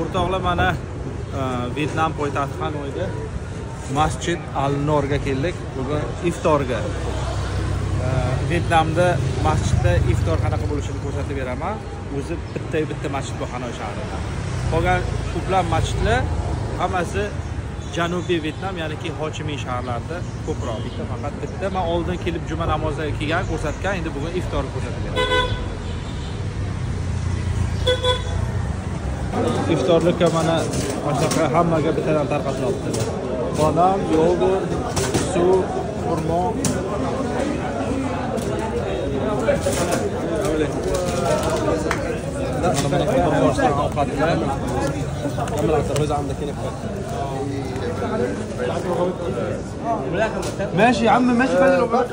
O'rtoqlar, mana Vyetnam poytaxti Hanoyda Masjid Al-Norga keldik. Bugun iftorga. Vyetnamda masjidda iftor qanaqa bo'lishini ko'rsatib beraman. O'zi bitta masjid bor Hanoy shahrida. Qolgan ko'plab masjidlar hammasi Janubiy Vyetnam, ya'ni Ho Chi Minh shaharlarida ko'proq. Faqat bitta men oldin kelib juma namoziga kelgan, ko'rsatgan, endi bugun iftorni ko'rsatib beraman. İftorlikka mana shunaqa hammaga bittadan tarqatilyapti. Banan, yogurt, suv, xurmo. ماشي يا عم ماشي خلي الوجبات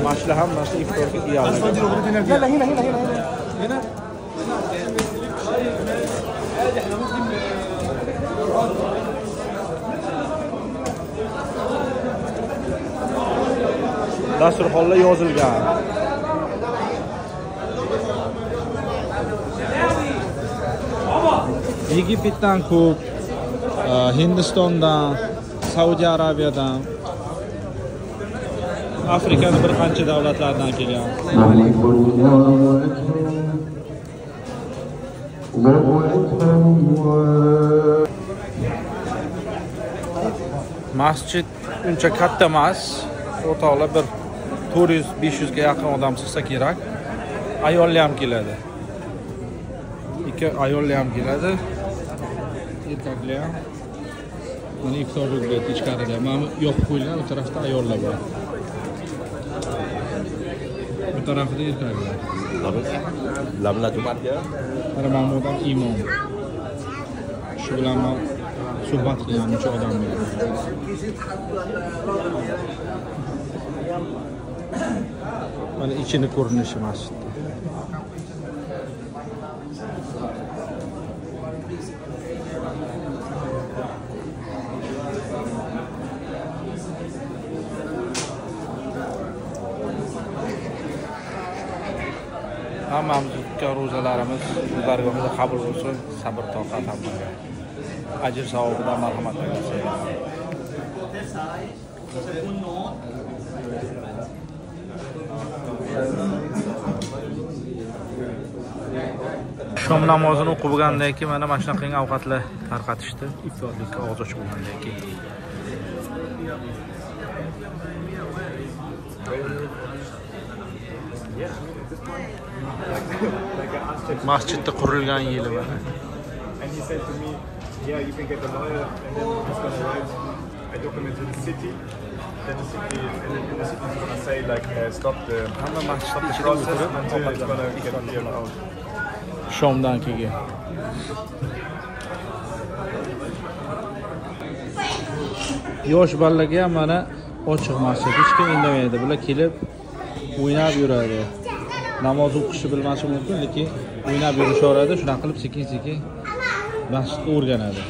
Maçlı hammasi iftorga iyi aladi. يلا هنا Dasturxonda yozilgan. Egiptdan ko'p, Hindistondan, Saudiya Arabiyadan, Afrikaning bir qancha davlatlardan kelgan. Masjid uncha katta emas. O'rtoqlar, bir 400-500 ga yaqin odam sig'sa kerak. Ayollar ham keladi. Ikki ayollar ham keladi. Erkaklar ham. Mana iftorliklar ichkarida. Mana yo'q qo'ylar, o tarafda ayollar bor. Bu tarafda erkaklar. Lamla Jumatga. Mana Mahmudam imom. Shu bilan suhbat qilgan necha odam bor. Mana ichini ko'rinishi masjidda. Hammamizga ro'zalarimiz bargohida qabul bo'lsin, sabr toqat hammaga. Ajr savobidan marhamat qilsin. Shom namozini o'qib bo'lgandan keyin mana shunaqa ovqatlar tarqatishdi. Iftorlikka og'iz ochib bo'lgandan keyin. Masjidda qurilgan yili bor. And he said to me, yeah, you can get a lawyer and then he's going to write a document to the city. Then the city is going to say like stop the process until it's going to get cleared out. Shomdan keyin. Yosh bolalarga ham mana ochiq masjid. Hech kim indamaydi. Bular kelib o'ynab yuradi. Namoz o'qishni bilmasligi mumkin, lekin o'ynab yurishaveradi. Shunaqa qilib sekin-sekin masjidga o'rganadi.